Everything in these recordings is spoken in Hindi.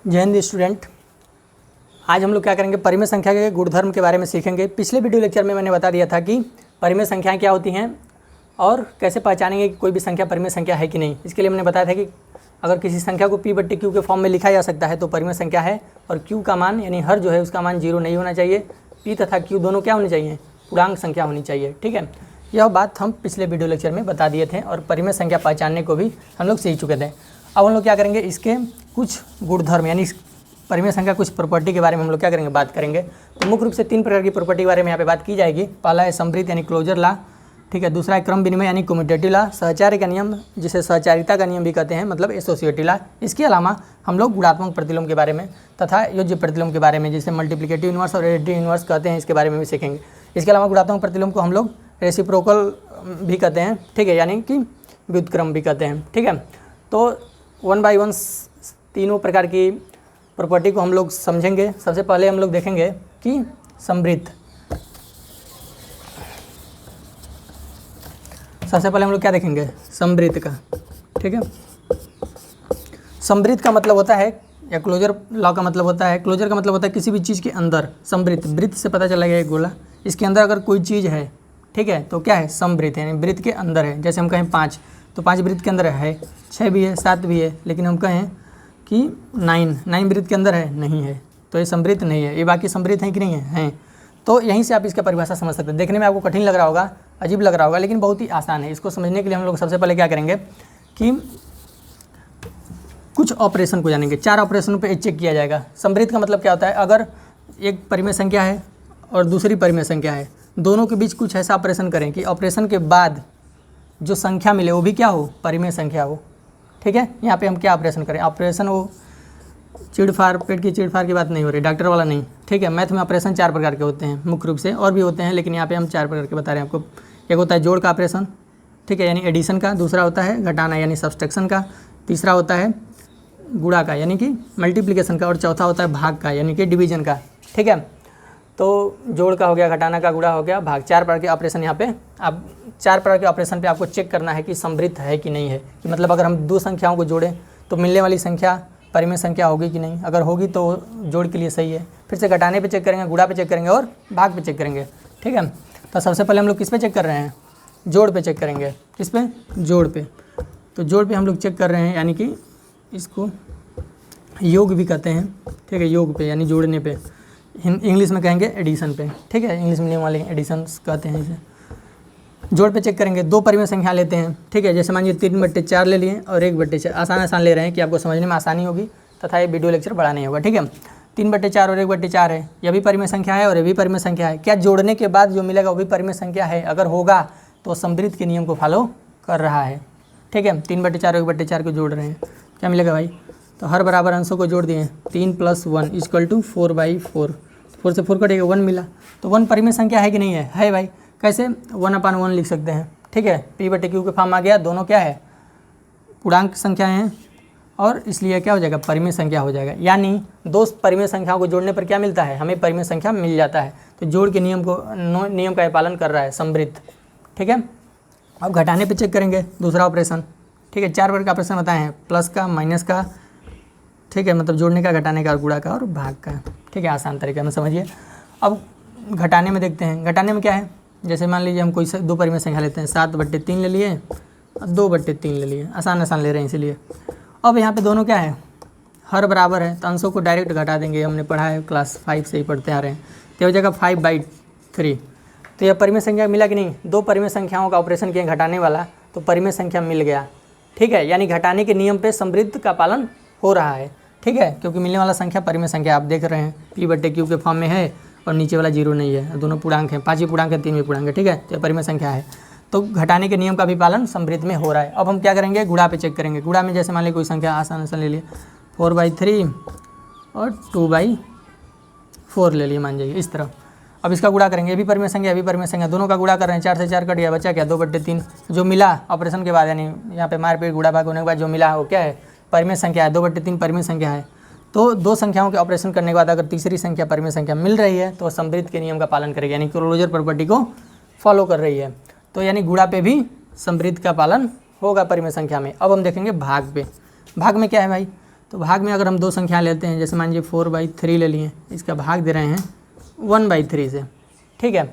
जय हिंद स्टूडेंट। आज हम लोग क्या करेंगे, परिमेय संख्या के गुणधर्म के बारे में सीखेंगे। पिछले वीडियो लेक्चर में मैंने बता दिया था कि परिमेय संख्याएं क्या होती हैं और कैसे पहचानेंगे कि कोई भी संख्या परिमेय संख्या है कि नहीं। इसके लिए मैंने बताया था कि अगर किसी संख्या को P/Q के फॉर्म में लिखा जा सकता है तो परिमेय संख्या है, और Q का मान यानी हर जो है उसका मान 0 नहीं होना चाहिए। P तथा Q दोनों क्या होनी चाहिए, पूर्णांक संख्या होनी चाहिए। ठीक है, यह बात हम पिछले वीडियो लेक्चर में बता दिए थे और परिमेय संख्या पहचानने को भी हम लोग सीख चुके थे। अब हम लोग क्या करेंगे, इसके कुछ गुणधर्म यानी परिमेय संख्या कुछ प्रॉपर्टी के बारे में हम लोग क्या करेंगे, बात करेंगे। तो मुख्य रूप से 3 प्रकार की प्रॉपर्टी के बारे में यहाँ पे बात की जाएगी। पहला है समृद्ध यानी क्लोजर ला, ठीक है। दूसरा है क्रम विनिमय यानी कम्यूटेटिव ला, सहचार्य का नियम जिसे सहचारिता का नियम भी कहते हैं, मतलब एसोसिएटिव ला। इसके अलावा हम लोग गुणात्मक प्रतिलोम के बारे में तथा योज्य प्रतिलोम के बारे में जिसे मल्टीप्लिकेटिव इनवर्स और एडिटिव इनवर्स कहते हैं, इसके बारे में भी सीखेंगे। इसके अलावा गुणात्मक प्रतिलोम को हम लोग रेसिप्रोकल भी कहते हैं, ठीक है, यानी कि व्युत्क्रम भी कहते हैं। ठीक है, तो 1 बाय 1 तीनों प्रकार की प्रॉपर्टी को हम लोग समझेंगे। सबसे पहले हम लोग देखेंगे कि समृद्ध, सबसे पहले हम लोग क्या देखेंगे, समृद्ध का। ठीक है, समृद्ध का मतलब होता है, या क्लोजर लॉ का मतलब होता है, क्लोजर का मतलब होता है किसी भी चीज़ के अंदर। समृद्ध, वृत्त से पता चला गया एक गोला, इसके अंदर अगर कोई चीज़ है, ठीक है, तो क्या है, समृद्ध यानी वृत्त के अंदर है। जैसे हम कहें 5, तो 5 वृत्त के अंदर है, 6 भी है, 7 भी है, लेकिन हम कहें कि 9 वृत्त के अंदर है, नहीं है, तो ये समृद्ध नहीं है। ये बाकी समृद्ध हैं कि नहीं है, हैं। तो यहीं से आप इसका परिभाषा समझ सकते हैं। देखने में आपको कठिन लग रहा होगा, अजीब लग रहा होगा, लेकिन बहुत ही आसान है। इसको समझने के लिए हम लोग सबसे पहले क्या करेंगे कि कुछ ऑपरेशन को जानेंगे। 4 ऑपरेशनों पे चेक किया जाएगा। समृद्ध का मतलब क्या होता है, अगर एक परिमेय संख्या है और दूसरी परिमेय संख्या है, दोनों के बीच कुछ ऐसा ऑपरेशन करें कि ऑपरेशन के बाद जो संख्या मिले वो भी क्या हो, परिमेय संख्या हो। ठीक है, यहाँ पे हम क्या ऑपरेशन करें, ऑपरेशन वो चिड़फाड़, पेट की चिड़फाड़ की बात नहीं हो रही, डॉक्टर वाला नहीं। ठीक है, मैथ में ऑपरेशन 4 प्रकार के होते हैं मुख्य रूप से, और भी होते हैं, लेकिन यहाँ पे हम 4 प्रकार के बता रहे हैं आपको। एक होता है जोड़ का ऑपरेशन, ठीक है, यानी एडिशन का। दूसरा होता है घटाना यानी सब्सट्रैक्शन का। तीसरा होता है गुणा का यानी कि मल्टीप्लिकेशन का। और चौथा होता है भाग का यानी कि डिवीजन का। ठीक है, तो जोड़ का हो गया, घटाना का, गुणा हो गया, भाग। 4 प्रकार के ऑपरेशन यहाँ पे आप 4 प्रकार के ऑपरेशन पे आपको चेक करना है कि समृद्ध है कि नहीं है। कि मतलब अगर हम 2 संख्याओं को जोड़ें तो मिलने वाली संख्या परिमेय संख्या होगी कि नहीं। अगर होगी तो जोड़ के लिए सही है। फिर से घटाने पे चेक करेंगे, गुणा पे चेक करेंगे और भाग पे चेक करेंगे। ठीक है, तो सबसे पहले हम लोग किस पे चेक कर रहे हैं, जोड़ पे चेक करेंगे। किस पे, जोड़ पे। तो जोड़ पे हम लोग चेक कर रहे हैं, यानी कि इसको योग भी कहते हैं। ठीक है, योग पे यानी जोड़ने पे, इंग्लिश में कहेंगे एडिशन पे। ठीक है, इंग्लिश मीडियम वाले एडिशन कहते हैं इसे। जोड़ पे चेक करेंगे, 2 परिमेय संख्या लेते हैं। ठीक है, जैसे मानिए 3/4 ले लिए और 1/4। आसान ले रहे हैं कि आपको समझने में आसानी होगी तथा ये वीडियो लेक्चर बड़ा नहीं होगा। ठीक है, 3/4 और 1/4 है, यह भी परिमेय संख्या है और ये भी परिमेय संख्या है। क्या जोड़ने के बाद जो मिलेगा वो भी परिमेय संख्या है? अगर होगा तो समृद्ध के नियम को फॉलो कर रहा है। ठीक है, 3/4 और 1/4 को जोड़ रहे हैं, क्या मिलेगा भाई, तो हर बराबर अंशों को जोड़ दिए, 3 + 1 = 4/4। 4 से 4 कटेगा, 1 मिला। तो 1 परिमेय संख्या है कि नहीं है, है भाई। कैसे, 1/1 लिख सकते हैं। ठीक है, P/Q के फॉर्म आ गया, दोनों क्या है, पूर्णांक संख्या हैं, और इसलिए क्या हो जाएगा, परिमेय संख्या हो जाएगा। यानी 2 परिमेय संख्याओं को जोड़ने पर क्या मिलता है, हमें परिमेय संख्या मिल जाता है। तो जोड़ के नियम का पालन कर रहा है समृद्ध। ठीक है, अब घटाने पे चेक करेंगे, दूसरा ऑपरेशन। ठीक है, 4 प्रकार का ऑपरेशन बताए हैं, प्लस का, माइनस का, ठीक है, मतलब जोड़ने का, घटाने का, गुणा का और भाग का। ठीक है, आसान तरीके में समझिए। अब घटाने में देखते हैं, घटाने में क्या है, जैसे मान लीजिए हम कोई 2 परिमेय संख्या लेते हैं, 7/3 ले लिए और 2/3 ले लिए। आसान ले रहे हैं इसीलिए। अब यहाँ पे दोनों क्या है, हर बराबर है, तो अंशों को डायरेक्ट घटा देंगे। हमने पढ़ा है, क्लास 5 से ही पढ़ते आ रहे हैं। तो हो जाएगा 5/3। तो यह परिमेय संख्या मिला कि नहीं, 2 परिमेय संख्याओं का ऑपरेशन किए घटाने वाला, तो परिमेय संख्या मिल गया। ठीक है, यानी घटाने के नियम पे समृद्ध का पालन हो रहा है। ठीक है, क्योंकि मिलने वाला संख्या परिमेय संख्या आप देख रहे हैं, P/Q के फॉर्म में है और नीचे वाला 0 नहीं है, दोनों पूर्णांक हैं, 5 पूर्णांक है, 3 पूर्णांक है। ठीक है, तो परिमेय संख्या है, तो घटाने के नियम का भी पालन समृद्ध में हो रहा है। अब हम क्या करेंगे, गुणा पे चेक करेंगे। गुणा में जैसे मान लीजिए कोई संख्या आसान ले लिए, 4/3 और 2/4 ले लिए, मान जाइए इस तरह। अब इसका गुणा करेंगे, ये भी परिमेय संख्या, ये भी परिमेय संख्या, दोनों का गुणा कर रहे हैं। 4 से 4 कट गया, बचा क्या, 2/3। जो मिला ऑपरेशन के बाद, यानी यहाँ पे मारपीट गुणा भाग होने के बाद जो मिला वो क्या है, परिमेय संख्या है। 2/3 परिमेय संख्या है। तो 2 संख्याओं के ऑपरेशन करने के बाद अगर तीसरी संख्या परिमेय संख्या मिल रही है तो समृद्ध के नियम का पालन करेगी, यानी क्लोजर प्रॉपर्टी को फॉलो कर रही है। तो यानी गुणा पे भी समृद्ध का पालन होगा परिमेय संख्या में। अब हम देखेंगे भाग पे। भाग में क्या है भाई, तो भाग में अगर हम दो संख्या लेते हैं, जैसे मान लीजिए 4/3 ले लिए, इसका भाग दे रहे हैं 1/3 से, ठीक है,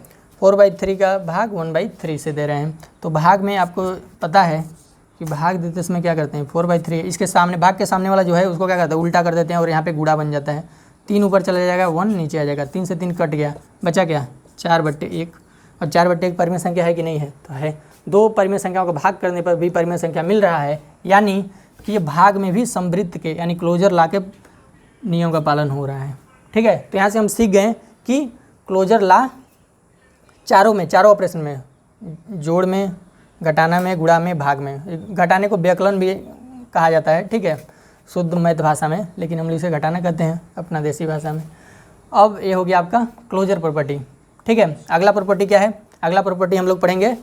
4/3 का भाग 1/3 से दे रहे हैं। तो भाग में आपको पता है कि भाग देते इसमें क्या करते हैं, 4/3 इसके सामने, भाग के सामने वाला जो है उसको क्या करते हैं, उल्टा कर देते हैं और यहाँ पे गुणा बन जाता है। 3 ऊपर चला जाएगा, 1 नीचे आ जाएगा, 3 से 3 कट गया, बचा क्या 4/1। और 4/1 परिमेय संख्या है कि नहीं है, तो है। दो परिमेय संख्याओं को भाग करने पर भी परिमेय संख्या मिल रहा है, यानी कि ये भाग में भी समवृत्त के यानी क्लोजर लॉ के नियम का पालन हो रहा है, ठीक है। तो यहाँ से हम सीख गए कि क्लोजर लॉ चारों ऑपरेशन में, जोड़ में, घटाना में, गुणा में, भाग में। घटाने को व्यकलन भी कहा जाता है, ठीक है, शुद्ध मैथ भाषा में, लेकिन हम इसे घटाना कहते हैं अपना देसी भाषा में। अब ये हो गया आपका क्लोजर प्रॉपर्टी, ठीक है। अगला प्रॉपर्टी क्या है, अगला प्रॉपर्टी हम लोग पढ़ेंगे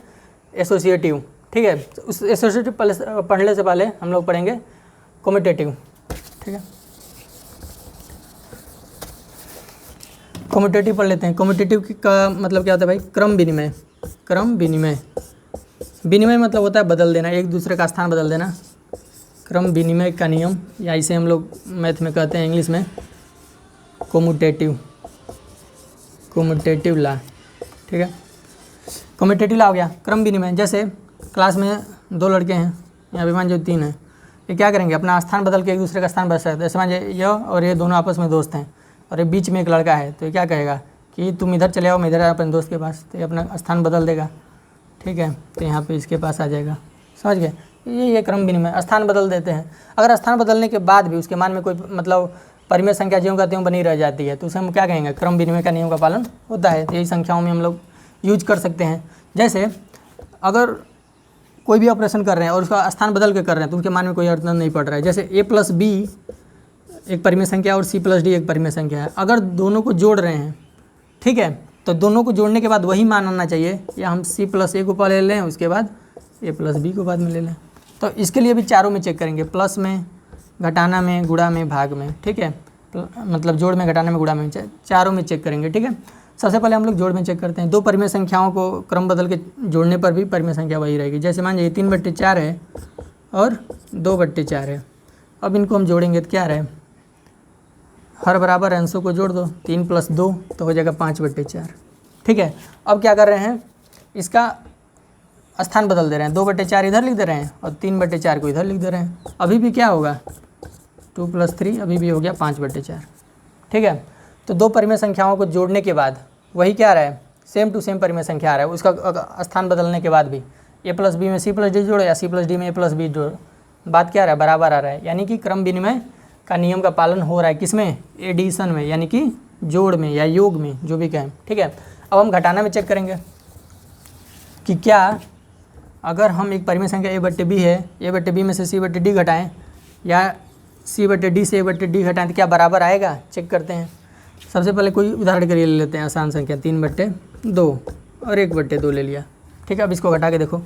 एसोसिएटिव, ठीक है। उस एसोसिएटिव पढ़ने से पहले हम लोग पढ़ेंगे कम्यूटेटिव, ठीक है। कम्यूटेटिव पढ़ लेते हैं। कम्यूटेटिव का मतलब क्या होता है भाई, क्रम विनिमय। क्रम विनिमय, विनिमय मतलब होता है बदल देना, एक दूसरे का स्थान बदल देना। क्रम विनिमय का नियम, या इसे हम लोग मैथ में कहते हैं इंग्लिश में कम्यूटेटिव, कम्यूटेटिव लॉ, ठीक है। कम्यूटेटिव लॉ हो गया क्रम विनिमय। जैसे क्लास में 2 लड़के हैं, यहाँ भी मान जो 3 हैं, ये क्या करेंगे, अपना स्थान बदल के एक दूसरे का स्थान बदल सकते हैं। जैसे मान ये और ये दोनों आपस में दोस्त हैं और ये बीच में एक लड़का है, तो ये क्या कहेगा कि तुम इधर चले आओ, मैं इधर अपने दोस्त के पास, तो ये अपना स्थान बदल देगा, ठीक है। तो यहाँ पे इसके पास आ जाएगा, समझ गए। ये क्रम विनिमय, स्थान बदल देते हैं। अगर स्थान बदलने के बाद भी उसके मान में कोई मतलब परिमेय संख्या ज्यों का त्यों बनी रह जाती है, तो उसे हम क्या कहेंगे, क्रम विनिमय का नियम का पालन होता है। तो यही संख्याओं में हम लोग यूज कर सकते हैं। जैसे अगर कोई भी ऑपरेशन कर रहे हैं और उसका स्थान बदल के कर रहे हैं, तो उनके मान में कोई अर्थ नहीं पड़ रहा है। जैसे a+b एक परिमेय संख्या और c+d एक परिमेय संख्या है, अगर दोनों को जोड़ रहे हैं, ठीक है, तो दोनों को जोड़ने के बाद वही मान आना चाहिए, या हम c+a को पहले ले लें, उसके बाद a+b को बाद में ले लें। तो इसके लिए भी चारों में चेक करेंगे, प्लस में, घटाना में, गुणा में, भाग में, ठीक है, मतलब जोड़ में, घटाना में, गुणा में, चारों में चेक करेंगे, ठीक है। सबसे पहले हम लोग जोड़ में चेक करते हैं। दो परिमेय संख्याओं को क्रम बदल के जोड़ने पर भी परिमेय संख्या वही रहेगी। जैसे मान लीजिए 3/4 है और 2/4 है। अब इनको हम जोड़ेंगे तो क्या रहे, हर बराबर अंशों को जोड़ दो, 3 + 2 तो हो जाएगा 5/4, ठीक है। अब क्या कर रहे हैं, इसका स्थान बदल दे रहे हैं, 2/4 इधर लिख दे रहे हैं और 3/4 को इधर लिख दे रहे हैं। अभी भी क्या होगा, 2 + 3 अभी भी हो गया 5/4, ठीक है। तो दो परिमेय संख्याओं को जोड़ने के बाद वही क्या आ रहा है, सेम टू सेम परिमेय संख्या आ रहा है। उसका स्थान बदलने के बाद भी a+b में c+d जोड़ो या c+d में a+b जोड़ो, बात क्या आ रहा है, बराबर आ रहा है। यानी कि क्रम विनिमय का नियम का पालन हो रहा है, किसमें, एडिशन में, यानी कि जोड़ में या योग में, जो भी कहें, ठीक है। अब हम घटाना में चेक करेंगे कि क्या अगर हम एक परिमेय संख्या a/b है, a/b में से c/d घटाएं या c/d से a/d घटाएं तो क्या बराबर आएगा, चेक करते हैं। सबसे पहले कोई उदाहरण के लिए ले लेते हैं, आसान संख्या 3/2 और 1/2 ले लिया, ठीक है। अब इसको घटा के देखो,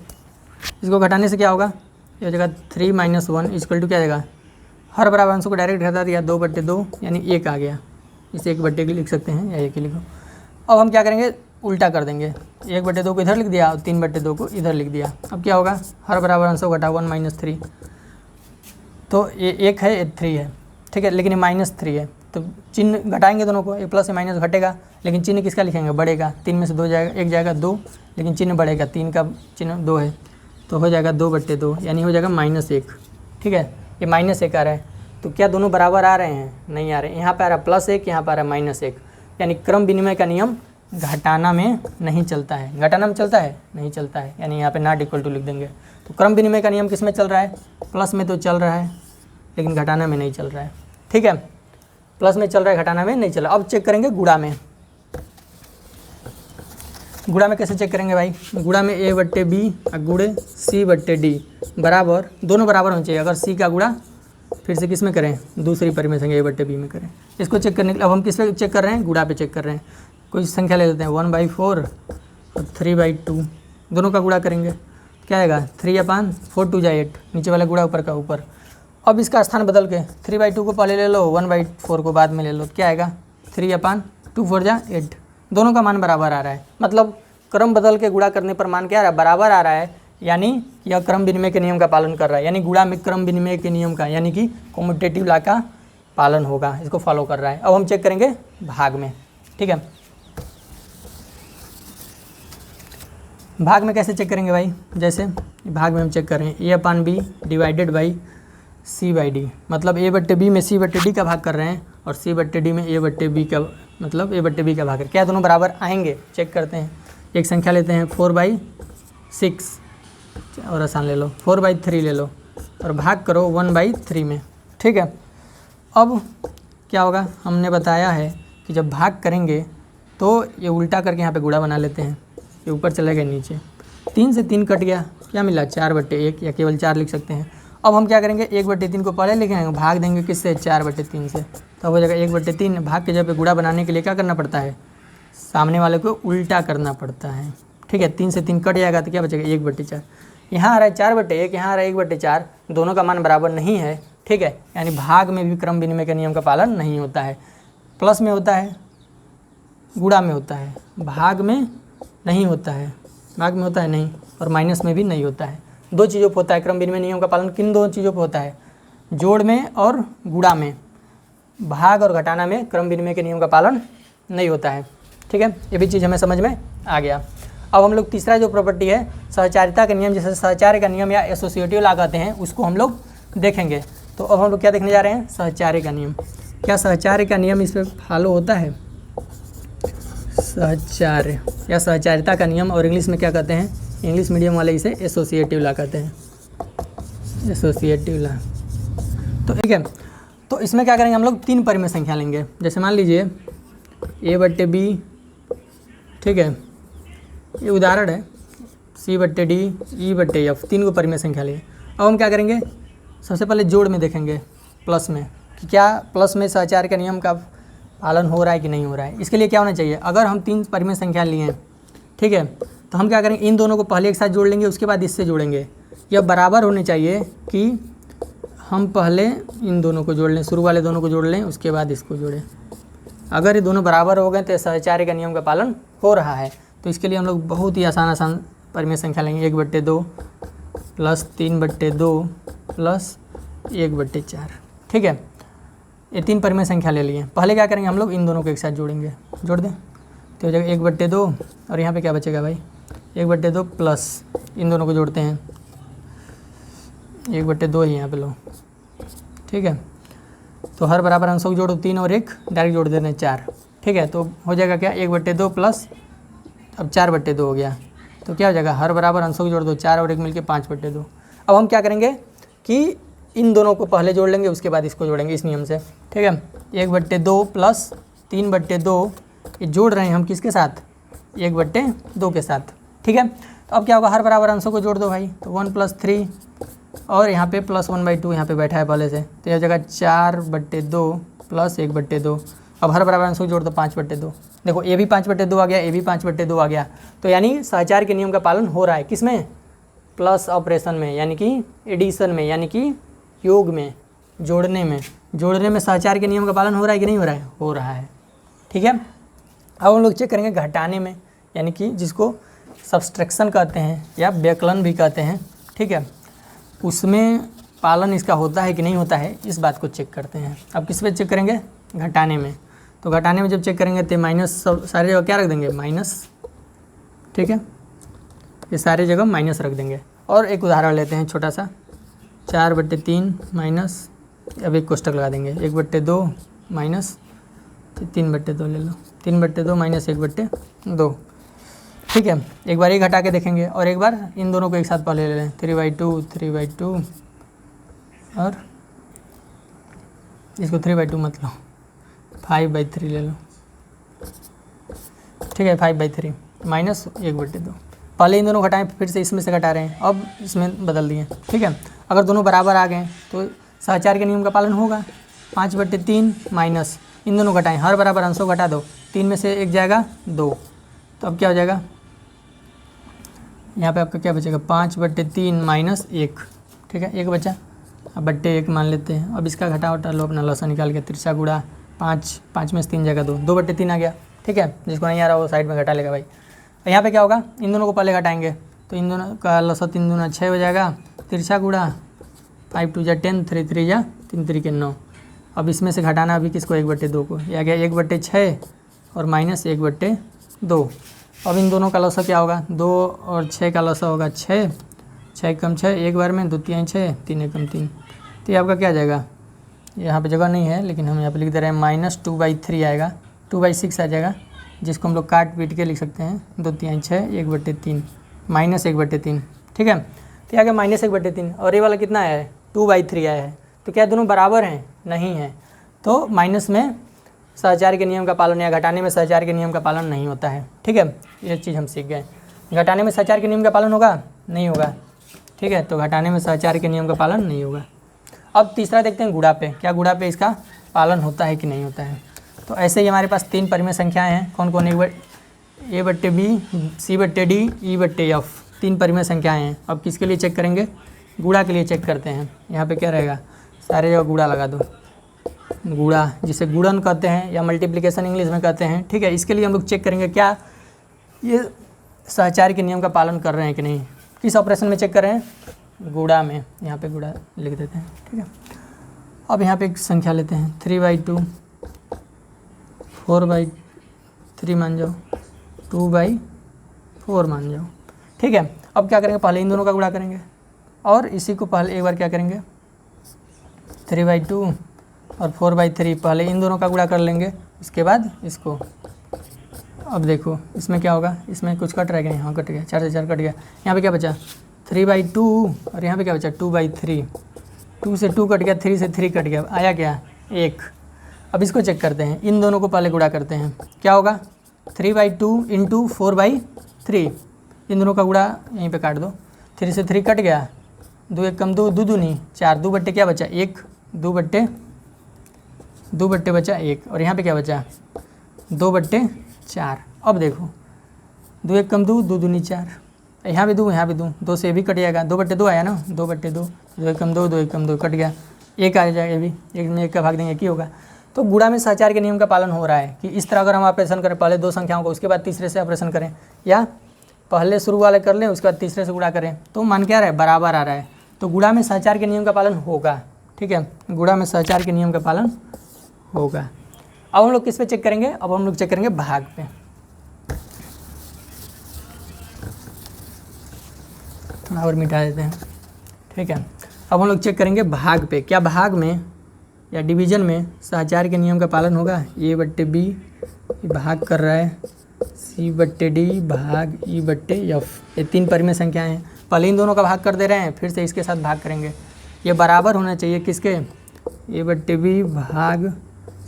इसको घटाने से क्या होगा, ये हो जाएगा 3 - 1 = क्या आएगा, हर बराबर अंशों को डायरेक्ट घटा दिया, 2/2 यानी 1 आ गया। इसे 1/2 लिख सकते हैं या 1 ही लिखो। अब हम क्या करेंगे, उल्टा कर देंगे, 1/2 को इधर लिख दिया और 3/2 को इधर लिख दिया। अब क्या होगा, हर बराबर अंशों को घटा 1 - 3, तो ये 1 है, ये 3 है, ठीक है, लेकिन ये -3 है। तो चिन्ह घटाएंगे दोनों को, a+ से माइनस घटेगा, लेकिन चिन्ह किसका लिखेंगे, बढ़ेगा। 3 में से 2 जाएगा, 1 जाएगा 2, लेकिन चिन्ह बढ़ेगा, 3 का चिन्ह 2 है, तो हो जाएगा 2/2 यानी हो जाएगा -1, ठीक है। ये -1 आ रहा है, तो क्या दोनों बराबर आ रहे हैं, नहीं आ रहे। यहाँ पर आ रहा है +1, यहाँ पर आ रहा है -1, यानी क्रम विनिमय का नियम घटाना में नहीं चलता है। घटाना में चलता है, नहीं चलता है, यानी यहाँ पे नॉट इक्वल टू लिख देंगे। तो क्रम विनिमय का नियम किस में चल रहा है, प्लस में तो चल रहा है, लेकिन घटाना में नहीं चल रहा है, ठीक है। प्लस में चल रहा है, घटाना में नहीं चल रहा। अब चेक करेंगे गुणा में। गुणा में कैसे चेक करेंगे भाई, गुणा में a/b गुणे c/d बराबर, दोनों बराबर होने चाहिए। अगर c का गुणा फिर से किस में करें, दूसरी परिमेय संख्या a/b में करें। इसको चेक करने के लिए अब हम किस पे चेक कर रहे हैं, गुणा पे चेक कर रहे हैं। कोई संख्या ले लेते हैं, 1/4 और 3/2, दोनों का गुणा करेंगे, क्या आएगा, 3/4 2 × 8, नीचे वाला गुणा ऊपर का ऊपर। अब इसका स्थान बदल के 3/2 को पहले ले लो, 1/4 को बाद में ले लो, क्या आएगा, 3/2 4 × 8, दोनों का मान बराबर आ रहा है। मतलब क्रम बदल के गुणा करने पर मान क्या आ रहा है, बराबर आ रहा है, यानी यह क्रम विनिमय के नियम का पालन कर रहा है, यानी गुणा में क्रम विनिमय के नियम का, यानी कि कम्यूटेटिव लॉ का पालन होगा, इसको फॉलो कर रहा है। अब हम चेक करेंगे भाग में, ठीक है। भाग में कैसे चेक करेंगे भाई, जैसे भाग में हम चेक कर रहे हैं A/B डिवाइडेड बाई C/D, मतलब A/B में C/D का भाग कर रहे हैं और C/D में A/B का, मतलब A/B का भाग है। क्या दोनों बराबर आएंगे, चेक करते हैं। एक संख्या लेते हैं 4/6 और आसान ले लो, 4/3 ले लो और भाग करो 1/3 में, ठीक है। अब क्या होगा, हमने बताया है कि जब भाग करेंगे तो ये उल्टा करके यहाँ पे गुणा बना लेते हैं, ये ऊपर चले गए नीचे, 3 से 3 कट गया, क्या मिला 4/1 या केवल 4 लिख सकते हैं। अब हम क्या करेंगे 1/3 को पहले लिखेंगे, भाग देंगे किससे 4/3 से, तो हो जाएगा 1/3। भाग के जगह पे गुणा बनाने के लिए क्या करना पड़ता है, सामने वाले को उल्टा करना पड़ता है, ठीक है। 3 से 3 कट जाएगा तो क्या बचेगा 1/4। यहाँ आ रहा है 4/1, यहाँ आ रहा है 1/4, दोनों का मान बराबर नहीं है, ठीक है। यानी भाग में भी क्रम विनिमय के नियम का पालन नहीं होता है। प्लस में होता है, गुणा में होता है, भाग में नहीं होता है, भाग में होता है नहीं, और माइनस में भी नहीं होता है। दो चीज़ों पर होता है क्रम विनिमय नियम का पालन, किन दो चीज़ों पर होता है, जोड़ में और गुणा में। भाग और घटाना में क्रम विनिमय के नियम का पालन नहीं होता है, ठीक है। ये भी चीज़ हमें समझ में आ गया। अब हम लोग तीसरा जो प्रॉपर्टी है सहचारिता का नियम, जैसे सहचार्य का नियम या एसोसिएटिव लॉ कहते हैं, उसको हम लोग देखेंगे। तो अब हम लोग क्या देखने जा रहे हैं, सहचार्य का नियम। क्या सहचार्य का नियम इस पर फॉलो होता है, सहचार्य या सहचारिता का नियम, और इंग्लिश में क्या कहते हैं, इंग्लिश मीडियम वाले इसे एसोसिएटिव लॉ कहते हैं, एसोसिएटिव लॉ। तो ठीक है, तो इसमें क्या करेंगे हम लोग 3 परिमेय संख्या लेंगे। जैसे मान लीजिए A/B, ठीक है, ये उदाहरण है, C/D, E/F, 3 को परिमेय संख्या लिए। अब हम क्या करेंगे, सबसे पहले जोड़ में देखेंगे प्लस में कि क्या प्लस में सहचार्य का नियम का पालन हो रहा है कि नहीं हो रहा है। इसके लिए क्या होना चाहिए, अगर हम 3 परिमेय संख्या लिए हैं, ठीक है, तो हम क्या करेंगे इन दोनों को पहले एक साथ जोड़ लेंगे, उसके बाद इससे जोड़ेंगे। यह बराबर होने चाहिए कि हम पहले इन दोनों को जोड़ लें, शुरू वाले दोनों को जोड़ लें, उसके बाद इसको जोड़ें। अगर ये दोनों बराबर हो गए तो सहचार्य का नियम का पालन हो रहा है। तो इसके लिए हम लोग बहुत ही आसान परिमेय संख्या लेंगे, 1/2 प्लस 3/2 प्लस 1/4, ठीक है। ये 3 परिमेय संख्या ले लिए। पहले क्या करेंगे हम लोग इन दोनों को एक साथ जोड़ेंगे, जोड़ दें तो हो जाएगा 1/2 और यहाँ पे क्या बचेगा भाई 1/2 प्लस इन दोनों को जोड़ते हैं 1/2 ही यहाँ पे लो, ठीक है। तो हर बराबर अंशों को जोड़ो 3 और 1 डायरेक्ट जोड़ देते हैं 4, ठीक है। तो हो जाएगा क्या 1/2 प्लस अब 4/2 हो गया, तो क्या हो जाएगा हर बराबर अंशों को जोड़ दो 4 और 1 मिलके 5/2। अब हम क्या करेंगे कि इन दोनों को पहले जोड़ लेंगे, उसके बाद इसको जोड़ेंगे इस नियम से, ठीक है। 1/2 प्लस 3/2 ये जोड़ रहे हैं हम किसके साथ, 1/2 के साथ, ठीक है। तो अब क्या होगा हर बराबर अंशों को जोड़ दो भाई, तो 1 + 3 और यहाँ पे प्लस 1/2 यहाँ पे बैठा है पहले से, तो यह हो जाएगा 4/2 प्लस 1/2। अब हर बराबर अंशों को जोड़ दो 5/2। देखो ये भी 5/2 आ गया, ये भी 5/2 आ गया। तो यानी सहचार्य के नियम का पालन हो रहा है, किसमें, प्लस ऑपरेशन में, यानी कि एडिशन में, यानी कि योग में, जोड़ने में सहचार्य के नियम का पालन हो रहा है कि नहीं हो रहा है, हो रहा है, ठीक है। अब हम लोग चेक करेंगे घटाने में, यानी कि जिसको सब्सट्रैक्शन कहते हैं या व्यकलन भी कहते हैं, ठीक है, उसमें पालन इसका होता है कि नहीं होता है, इस बात को चेक करते हैं। अब किस पे चेक करेंगे, घटाने में। तो घटाने में जब चेक करेंगे तो माइनस सब सारी जगह क्या रख देंगे, माइनस, ठीक है, ये सारी जगह माइनस रख देंगे। और एक उदाहरण लेते हैं छोटा सा, 4/3 माइनस, अब एक कोष्टक लगा देंगे, 1/2 माइनस 3/2 ले लो, 3/2 माइनस 1/2, ठीक है। एक बार ये घटा के देखेंगे और एक बार इन दोनों को एक साथ पहले ले लें, 3/2 और इसको 3/2 मत लो, 5/3 ले लो, ठीक है, 5/3 माइनस 1/2। पहले इन दोनों घटाएं, फिर से इसमें से घटा रहे हैं, अब इसमें बदल दिए, ठीक है। अगर दोनों बराबर आ गए तो सहचार्य के नियम का पालन होगा। 5/3 माइनस इन दोनों घटाएं, हर बराबर अंशों घटा दो, 3 में से 1 जाएगा 2, तो अब क्या हो जाएगा यहाँ पे आपका क्या बचेगा 5/3 माइनस 1, ठीक है, 1 बचा, अब 1 मान लेते हैं। अब इसका घटा उठा लो, अपना लसा निकाल के, तिरछा गुणा 5 में से 3 जाएगा 2, 2/3 आ गया, ठीक है। जिसको नहीं आ रहा वो साइड में घटा लेगा भाई। यहाँ पे क्या होगा, इन दोनों को पहले घटाएंगे, तो इन दोनों का लसा 3 दूना 6 हो जाएगा, तिरछा गुड़ा 5 2 जा 10, 3 3 जा 3 3 के 9। अब इसमें से घटाना अभी किसको, 1/2 को, ये आ गया 1/6 और माइनस 1/2। अब इन दोनों का लसा क्या होगा, 2 और 6 का लसा होगा 6, 6 कम 6 एक बार में, 2 3 6, 3 एकम 3। तो ये आपका क्या आ जाएगा, यहाँ पे जगह नहीं है लेकिन हम यहाँ पे लिख दे रहे हैं -2/3 आएगा, 2/6 आ जाएगा, जिसको हम लोग काट पीट के लिख सकते हैं 2 3 6 1/3 -1/3। ठीक है, तो यहाँ गया -1/3 और ये वाला कितना आया है, 2/3 आया है। तो क्या दोनों बराबर हैं, नहीं है, तो माइनस में सहचार्य के नियम का पालन या घटाने में सहचार्य के नियम का पालन नहीं होता है। ठीक है, ये चीज़ हम सीख गए। घटाने में सहचार्य के नियम का पालन होगा, नहीं होगा। ठीक है, तो घटाने में सहचार्य के नियम का पालन नहीं होगा। अब तीसरा देखते हैं गुणा पे, क्या गुणा पे इसका पालन होता है कि नहीं होता है। तो ऐसे ही हमारे पास 3 परिमेय संख्याएं हैं, कौन कौन, A/B, C/D, E/F, 3 परिमेय संख्याएं हैं। अब किसके लिए चेक करेंगे, गुणा के लिए चेक करते हैं। यहाँ पे क्या रहेगा, सारे जगह गुणा लगा दो, गुणा जिसे गुणन कहते हैं या मल्टीप्लिकेशन इंग्लिश में कहते हैं। ठीक है, इसके लिए हम लोग चेक करेंगे क्या ये सहचार्य के नियम का पालन कर रहे हैं कि नहीं। किस ऑपरेशन में चेक कर रहे हैं, गुणा में, यहाँ पे गुणा लिख देते हैं। ठीक है, अब यहाँ पे एक संख्या लेते हैं 3/2, 4/3 मान जाओ, 2/4 मान जाओ। ठीक है, अब क्या करेंगे, पहले इन दोनों का गुणा करेंगे और इसी को पहले एक बार क्या करेंगे, 3/2 और 4/3 पहले इन दोनों का गुणा कर लेंगे, उसके बाद इसको। अब देखो इसमें क्या होगा, इसमें कुछ कट रहा है कि नहीं, हाँ कट गया, 4 से 4 कट गया। यहाँ पे क्या बचा, 3/2 और यहाँ पे क्या बचा, 2/3, 2 से 2 कट गया, 3 से 3 कट गया, आया क्या, 1। अब इसको चेक करते हैं, इन दोनों को पहले गुणा करते हैं, क्या होगा, 3/2 इंटू 4/3, इन दोनों का गुणा यहीं पे काट दो, 3 से 3 कट गया, 2 1 कम 2, 2 दूनी 4, 2 बट्टे क्या बचा, 1, 2 बट्टे बचा 1 और यहाँ पे क्या बचा, 2/4। अब देखो 2 1 कम 2, 2 दूनी 4, यहाँ भी 2 यहाँ भी 2, 2 से भी कट जाएगा, 2/2 आया ना, 2/2, 2 1 कम 2, 2 1 कम 2 कट गया, 1 आ जाएगा, ये भी 1 में 1 का भाग देंगे 1 ही होगा। तो गुणा में सहचार्य के नियम का पालन हो रहा है कि इस तरह अगर हम ऑपरेशन करें, पहले 2 संख्याओं को उसके बाद तीसरे से ऑपरेशन करें, या पहले शुरू वाले कर लें उसके बाद तीसरे से गुणा करें, तो मान क्या रहा है, बराबर आ रहा है। तो गुणा में सहचार्य के नियम का पालन होगा। ठीक है, गुणा में सहचार्य के नियम का पालन होगा। अब हम लोग किस पे चेक करेंगे, अब हम लोग चेक करेंगे भाग पे। थोड़ा और मिटा देते हैं। ठीक है, अब हम लोग चेक करेंगे भाग पे, क्या भाग में या डिवीजन में सहचार्य के नियम का पालन होगा। A/B भाग कर रहा है, C/D भाग E/F, ये 3 परिमेय संख्याएं हैं। पहले इन दोनों का भाग कर दे रहे हैं, फिर से इसके साथ भाग करेंगे। ये बराबर होना चाहिए किसके, A/B भाग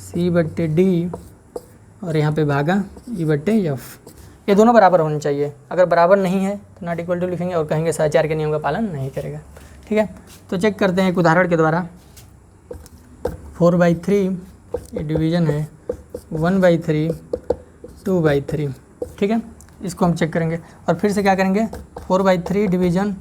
C/D और यहाँ पे भागा E/F, ये दोनों बराबर होने चाहिए। अगर बराबर नहीं है तो नॉट इक्वल टू लिखेंगे और कहेंगे सहचार्य के नियम का पालन नहीं करेगा। ठीक है, तो चेक करते हैं एक उदाहरण के द्वारा। 4/3 ये डिवीज़न है, 1/3, 2/3। ठीक है, इसको हम चेक करेंगे और फिर से क्या करेंगे, 4/3 डिवीज़न,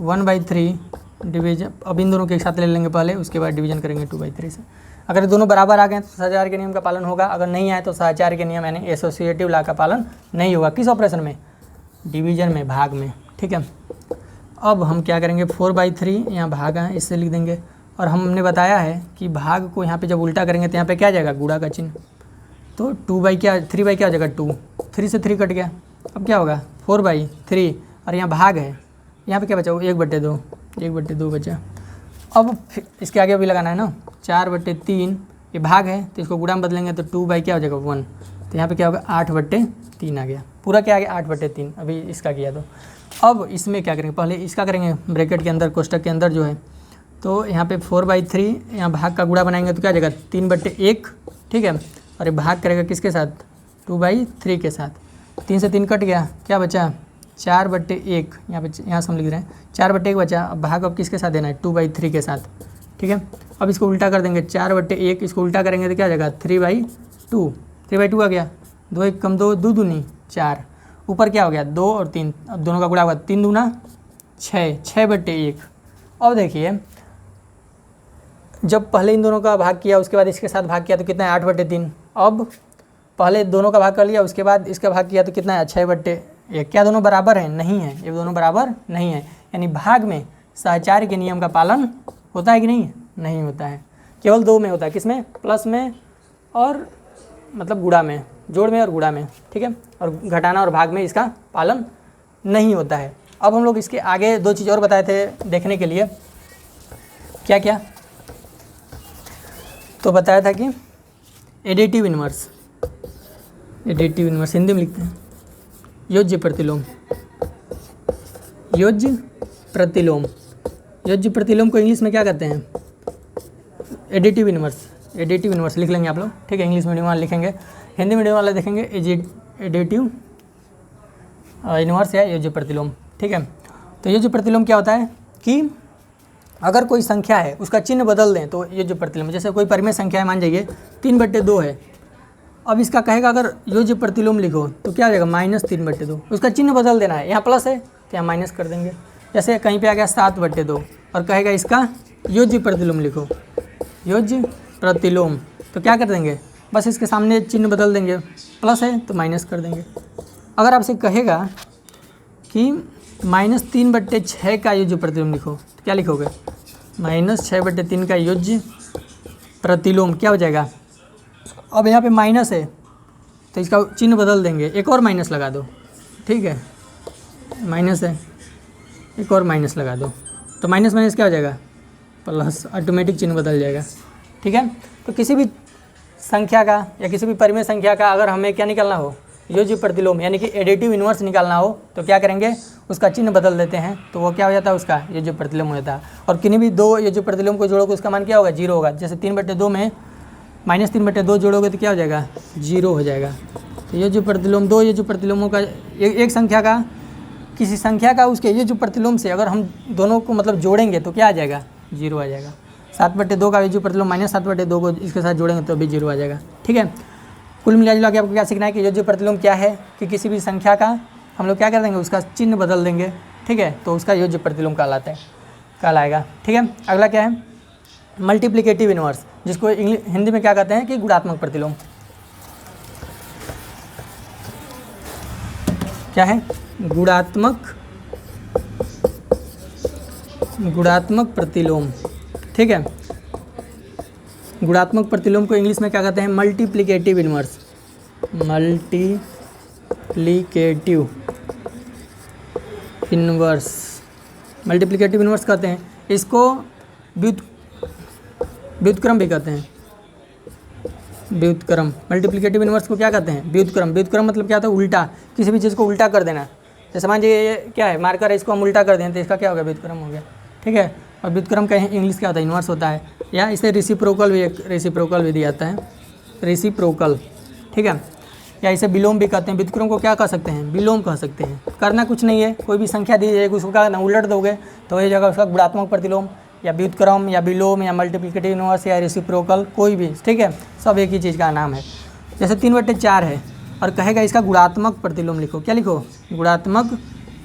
1/3 डिवीज़न। अब इन दोनों के एक साथ ले लेंगे पहले, उसके बाद डिवीज़न करेंगे 2/3 से। अगर दोनों बराबर आ गए तो सहचार्य के नियम का पालन होगा, अगर नहीं आए तो सहचार्य के नियम यानी एसोसिएटिव लॉ का पालन नहीं होगा। किस ऑपरेशन में, डिवीज़न में, भाग में। ठीक है, अब हम क्या करेंगे, 4/3 यहाँ भाग है, इससे लिख देंगे। और हमने बताया है कि भाग को यहाँ पे जब उल्टा करेंगे तो यहाँ पे क्या जाएगा, गुणा का चिन्ह। तो 3 क्या हो जाएगा, 2, 3 से 3 कट गया। अब क्या होगा, 4/3 और यहाँ भाग है, यहाँ पे क्या बचा, 1/2, 1/2 बचा। अब इसके आगे भी लगाना है ना, 4/3 ये भाग है तो इसको गुणा में बदलेंगे तो 2 क्या हो जाएगा, 1। तो यहाँ पे क्या होगा, 8/3 आ गया, पूरा क्या आ गया, 8/3। अभी इसका किया तो अब इसमें क्या करेंगे, पहले इसका करेंगे ब्रैकेट के अंदर, कोष्टक के अंदर जो है। तो यहाँ पे 4/3 यहाँ भाग का गुणा बनाएंगे तो क्या आ जाएगा, 3/1। ठीक है, और ये भाग करेगा किसके साथ, 2/3 के साथ। 3 से 3 कट गया, क्या बचा, 4/1। यहाँ पे यहाँ से हम लिख रहे हैं 4/1 बचा। अब भाग अब किसके साथ देना है, 2/3 के साथ। ठीक है, अब इसको उल्टा कर देंगे, 4/1 इसको उल्टा करेंगे तो क्या आ जाएगा, 3/2, 3/2 आ गया। 2 1 कम 2, 2 दूनी 4, ऊपर क्या हो गया, 2 और 3, अब दोनों का गुणा हुआ, 3 दूना 6, 6/1। अब देखिए जब पहले इन दोनों का भाग किया उसके बाद इसके साथ भाग किया तो कितना है, 8/3। अब पहले दोनों का भाग कर लिया, उसके बाद इसका भाग किया तो कितना है, ये क्या दोनों बराबर हैं? नहीं है, ये दोनों बराबर नहीं है। यानी भाग में सहचार्य के नियम का पालन होता है कि नहीं? नहीं होता है। केवल दो में होता है, किसमें? प्लस में और मतलब गुणा में, जोड़ में और गुणा में, ठीक है। और घटाना और भाग में इसका पालन नहीं होता है। अब हम लोग इसके आगे दो चीज़ और बताए थे देखने के लिए, क्या क्या? तो बताया था कि additive inverse, additive inverse Hindi में लिखते हैं योज्य प्रतिलोम, योज्य प्रतिलोम। योज्य प्रतिलोम को इंग्लिश में क्या कहते हैं? Additive inverse. एडिटिव इन्वर्स लिख लेंगे आप लोग, ठीक है। इंग्लिश मीडियम वाले लिखेंगे, हिंदी मीडियम वाले देखेंगे एडिटिव इन्वर्स या योज्य प्रतिलोम, ठीक है। तो योज्य प्रतिलोम क्या होता है कि अगर कोई संख्या है उसका चिन्ह बदल दें तो योज्य प्रतिलोम। जैसे कोई परिमेय संख्या है, मान जाइए 3/2 है, अब इसका कहेगा अगर योज्य प्रतिलोम लिखो तो क्या हो जाएगा? -3/2। उसका चिन्ह बदल देना है, यहाँ प्लस है तो यहाँ माइनस कर देंगे। जैसे कहीं पे आ गया 7/2 और कहेगा इसका योज्य प्रतिलोम लिखो, योज्य प्रतिलोम, तो क्या कर देंगे? बस इसके सामने चिन्ह बदल देंगे, प्लस है तो माइनस कर देंगे। अगर आपसे कहेगा कि -3/6 का योज्य प्रतिलोम लिखो तो क्या लिखोगे? -6/3 का योज्य प्रतिलोम क्या हो जाएगा? अब यहाँ पे माइनस है तो इसका चिन्ह बदल देंगे, एक और माइनस लगा दो, ठीक है। माइनस है, एक और माइनस लगा दो, तो माइनस माइनस क्या हो जाएगा? प्लस, ऑटोमेटिक चिन्ह बदल जाएगा, ठीक है। तो किसी भी संख्या का या किसी भी परिमेय संख्या का अगर हमें क्या निकालना हो? योज्य प्रतिलोम यानी कि एडिटिव इन्वर्स निकालना हो तो क्या करेंगे? उसका चिन्ह बदल देते हैं तो वो क्या हो जाता है? उसका योज्य प्रतिलोम हो जाता है। और किन्हीं भी दो योज्य प्रतिलोम को जोड़ोगे उसका मान क्या होगा? 0 होगा। जैसे 3/2 में -3/2 जोड़ोगे तो क्या हो जाएगा? 0 हो जाएगा। तो योज्य प्रतिलोम, दो योज्य प्रतिलोमों का एक संख्या का किसी संख्या का उसके योज्य प्रतिलोम से अगर हम दोनों को मतलब जोड़ेंगे तो क्या आ जाएगा? 0 आ जाएगा। 7/2 का योज्य प्रतिलोम -7/2 को इसके साथ जोड़ेंगे तो भी 0 आ जाएगा, ठीक है। कुल मिला के आपको क्या सीखना है कि योज्य प्रतिलोम क्या है कि किसी भी संख्या का हम लोग क्या कर देंगे? उसका चिन्ह बदल देंगे, ठीक है, तो उसका योज्य प्रतिलोम कहलाएगा, ठीक है। अगला क्या है? मल्टीप्लिकेटिव इन्वर्स, जिसको हिंदी में क्या कहते हैं कि गुणात्मक प्रतिलोम। क्या है? गुणात्मक प्रतिलोम, ठीक है। गुणात्मक प्रतिलोम को इंग्लिश में क्या कहते हैं? Multiplicative inverse, multiplicative inverse, multiplicative inverse कहते हैं। इसको व्युत्क्रम भी कहते हैं, व्युत्क्रम। मल्टीप्लिकेटिव इन्वर्स को क्या कहते हैं? व्युत्क्रम। व्युत्क्रम मतलब क्या होता है? उल्टा, किसी भी चीज़ को उल्टा कर देना। जैसे मान लीजिए ये क्या है? मार्कर है, इसको हम उल्टा कर दें तो इसका क्या होगा? व्युत्क्रम हो गया, ठीक है। और व्युत्क्रम का इंग्लिश क्या होता है? इन्वर्स होता है। या इसे रेसिप्रोकल भी, एक रेसिप्रोकल भी दिया जाता है, रेसिप्रोकल, ठीक है। या इसे विलोम भी कहते हैं। व्युत्क्रम को क्या कह सकते हैं? विलोम कह सकते हैं। करना कुछ नहीं है, कोई भी संख्या दी जाएगी उसको क्या करना? उलट दोगे तो ये जगह उसका गुणात्मक प्रतिलोम या व्युत्क्रम या विलोम या मल्टीप्लिकेटिव इन्वर्स या रेसिप्रोकल कोई भी, ठीक है, सब एक ही चीज़ का नाम है। जैसे 3/4 है और कहेगा इसका गुणात्मक प्रतिलोम लिखो, क्या लिखो? गुणात्मक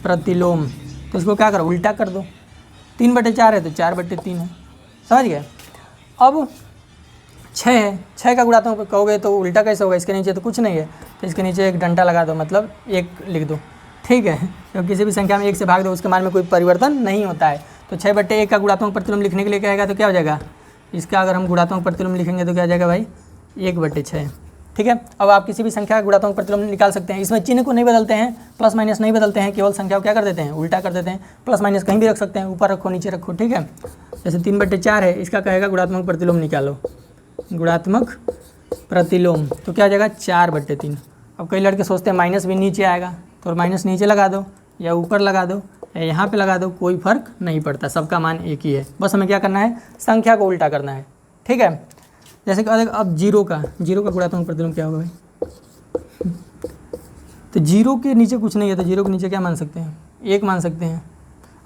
प्रतिलोम, तो इसको क्या करो? उल्टा कर दो। 3/4 है तो 4/3 है, समझ गए। अब 6 है, 6 का गुणात्मक कहोगे तो उल्टा कैसे होगा? इसके नीचे तो कुछ नहीं है तो इसके नीचे एक डंडा लगा दो, मतलब 1 लिख दो, ठीक है। तो किसी भी संख्या में 1 से भाग दो, उसके मान में कोई परिवर्तन नहीं होता है। तो 6/1 का गुणात्मक प्रतिलोम लिखने के लिए कहेगा तो क्या हो जाएगा? इसका अगर हम गुणात्मक प्रतिलोम लिखेंगे तो क्या हो जाएगा भाई? 1/6, ठीक है। अब आप किसी भी संख्या का गुणात्मक प्रतिलोम निकाल सकते हैं। इसमें चिन्ह को नहीं बदलते हैं, प्लस माइनस नहीं बदलते हैं, केवल संख्या को क्या कर देते हैं? उल्टा कर देते हैं। प्लस माइनस कहीं भी रख सकते हैं, ऊपर रखो नीचे रखो, ठीक है। जैसे 3/4 है, इसका कहेगा गुणात्मक प्रतिलोम निकालो, गुणात्मक प्रतिलोम, तो क्या आ जाएगा? 4/3। अब कई लड़के सोचते हैं माइनस भी नीचे आएगा, तो माइनस नीचे लगा दो या ऊपर लगा दो या यहाँ पे लगा दो, कोई फर्क नहीं पड़ता, सबका मान एक ही है। बस हमें क्या करना है? संख्या को उल्टा करना है, ठीक है। जैसे कि अब 0 का गुणात्मक प्रतिलोम क्या होगा भाई? तो 0 के नीचे कुछ नहीं है, तो 0 के नीचे क्या मान सकते हैं? 1 मान सकते हैं।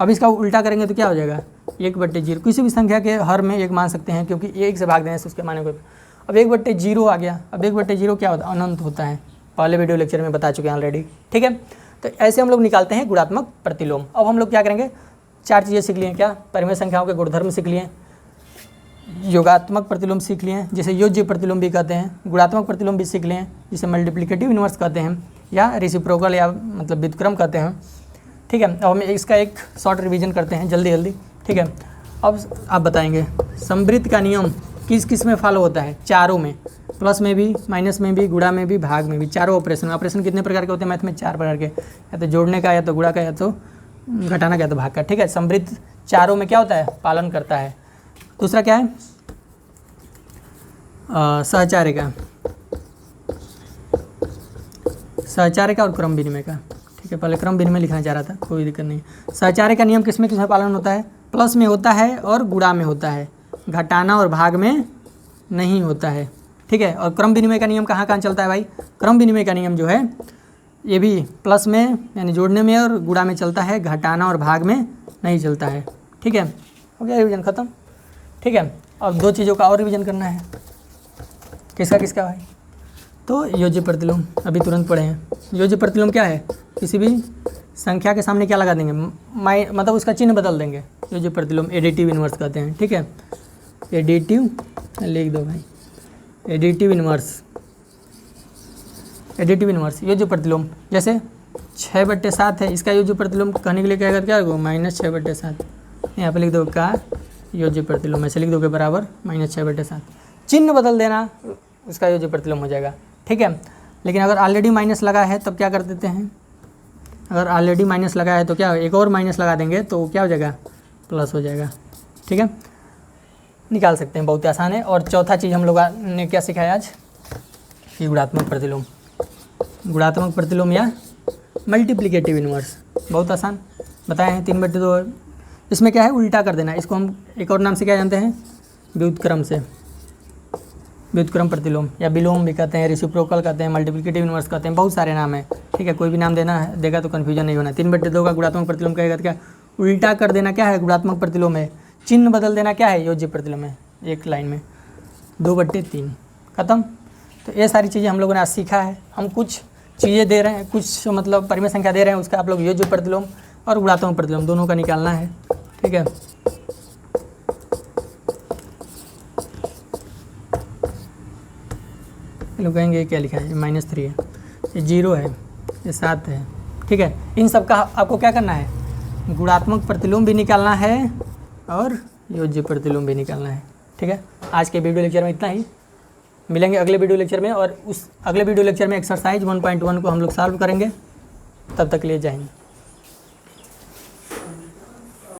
अब इसका उल्टा करेंगे तो क्या हो जाएगा? 1/0। किसी भी संख्या के हर में 1 मान सकते हैं, क्योंकि 1 से भाग देने से उसके माने को। अब 1/0 आ गया। अब 1/0 क्या होता है? अनंत होता है, पहले वीडियो लेक्चर में बता चुके हैं ऑलरेडी, ठीक है। तो ऐसे हम लोग निकालते हैं गुणात्मक प्रतिलोम। अब हम लोग क्या करेंगे? 4 चीज़ें सीख लिए। क्या? परिमेय संख्याओं के गुणधर्म सीख लिए, योगात्मक प्रतिलोम सीख लिए जिसे योज्य प्रतिलोम भी कहते हैं, गुणात्मक प्रतिलोम भी सीख लिए जिसे मल्टीप्लिकेटिव इन्वर्स कहते हैं, या रेसिप्रोकल या मतलब व्युत्क्रम कहते हैं। ठीक है, अब हम इसका एक शॉर्ट रिवीजन करते हैं जल्दी जल्दी। ठीक है, अब आप बताएंगे समवृत्त का नियम किस किस में फॉलो होता है? चारों में, प्लस में भी, माइनस में भी, गुणा में भी, भाग में भी, चारों ऑपरेशन। ऑपरेशन कितने प्रकार के होते हैं मैथ में? 4 प्रकार के, या तो जोड़ने का, या तो गुणा का, या तो घटाना का, या तो भाग का। ठीक है, समवृत्त चारों में क्या होता है? पालन करता है। दूसरा क्या है? सहचार्य का, सहचार्य का और क्रम विनिमय का। ठीक है, पहले क्रम विनिमय लिखना चाह रहा था, कोई दिक्कत नहीं। सहचार्य का नियम किस में पालन होता है? प्लस में होता है और गुणा में होता है, घटाना और भाग में नहीं होता है। ठीक है, और क्रम विनिमय का नियम कहाँ कहाँ चलता है भाई? क्रम विनिमय का नियम जो है ये भी प्लस में यानी जोड़ने में और गुणा में चलता है, घटाना और भाग में नहीं चलता है। ठीक है, हो गया रिवीजन खत्म। ठीक है, अब 2 चीज़ों का और रिवीजन करना है। किसका किसका भाई? तो योज्य प्रतिलोम अभी तुरंत पढ़े हैं। योज्य प्रतिलोम क्या है? किसी भी संख्या के सामने क्या लगा देंगे? मतलब उसका चिन्ह बदल देंगे। योज्य प्रतिलोम एडिटिव इनवर्स कहते हैं। ठीक है, एडिटिव लिख दो भाई, एडिटिव इनवर्स, एडिटिव इनवर्स योज्य प्रतिलोम। जैसे 6/7 है, इसका योज्य प्रतिलोम कहने के लिए क्या क्या होगा? -6/7। यहाँ पे लिख दो का योज्य प्रतिलोम, ऐसे लिख दोगे बराबर -6/7। चिन्ह बदल देना, उसका योज्य प्रतिलोम हो जाएगा। ठीक है, लेकिन अगर ऑलरेडी माइनस लगा है तब क्या कर देते हैं? अगर ऑलरेडी माइनस लगा है तो क्या, एक और माइनस लगा देंगे तो क्या हो जाएगा? प्लस हो जाएगा। ठीक है, निकाल सकते हैं, बहुत आसान है। और चौथा चीज़ हम लोग ने क्या सिखाया आज? कि गुणात्मक प्रतिलोम, गुणात्मक प्रतिलोम या मल्टीप्लिकेटिव इनवर्स, बहुत आसान बताए हैं। 3/2। इसमें क्या है? उल्टा कर देना। इसको हम एक और नाम से क्या जानते हैं? व्युत्क्रम से, व्युत्क्रम प्रतिलोम या विलोम भी कहते हैं, रेसिप्रोकल कहते हैं, मल्टीप्लिकेटिव इनवर्स कहते हैं, बहुत सारे नाम है। ठीक है, कोई भी नाम देना है देगा तो कन्फ्यूजन नहीं होना। 3/2 का गुणात्मक प्रतिलोम कहेगा तो क्या? उल्टा कर देना क्या है? गुणात्मक प्रतिलोम है। चिन्ह बदल देना क्या है? योज्य प्रतिलोम है। एक लाइन में 2/3 खत्म। तो ये सारी चीज़ें हम लोगों ने आज सीखा है। हम कुछ चीज़ें दे रहे हैं, कुछ मतलब परिमेय संख्या दे रहे हैं, उसका आप लोग योज्य प्रतिलोम और गुणात्मक प्रतिलोम दोनों का निकालना है। ठीक है, लोग कहेंगे क्या लिखा है? -3 है, ये 0 है, ये 7 है। ठीक है, इन सब का आपको क्या करना है? गुणात्मक प्रतिलोम भी निकालना है और योज्य प्रतिलोम भी निकालना है। ठीक है, आज के वीडियो लेक्चर में इतना ही। मिलेंगे अगले वीडियो लेक्चर में, और उस अगले वीडियो लेक्चर में एक्सरसाइज 1.1 को हम लोग सॉल्व करेंगे। तब तक ले जाएंगे।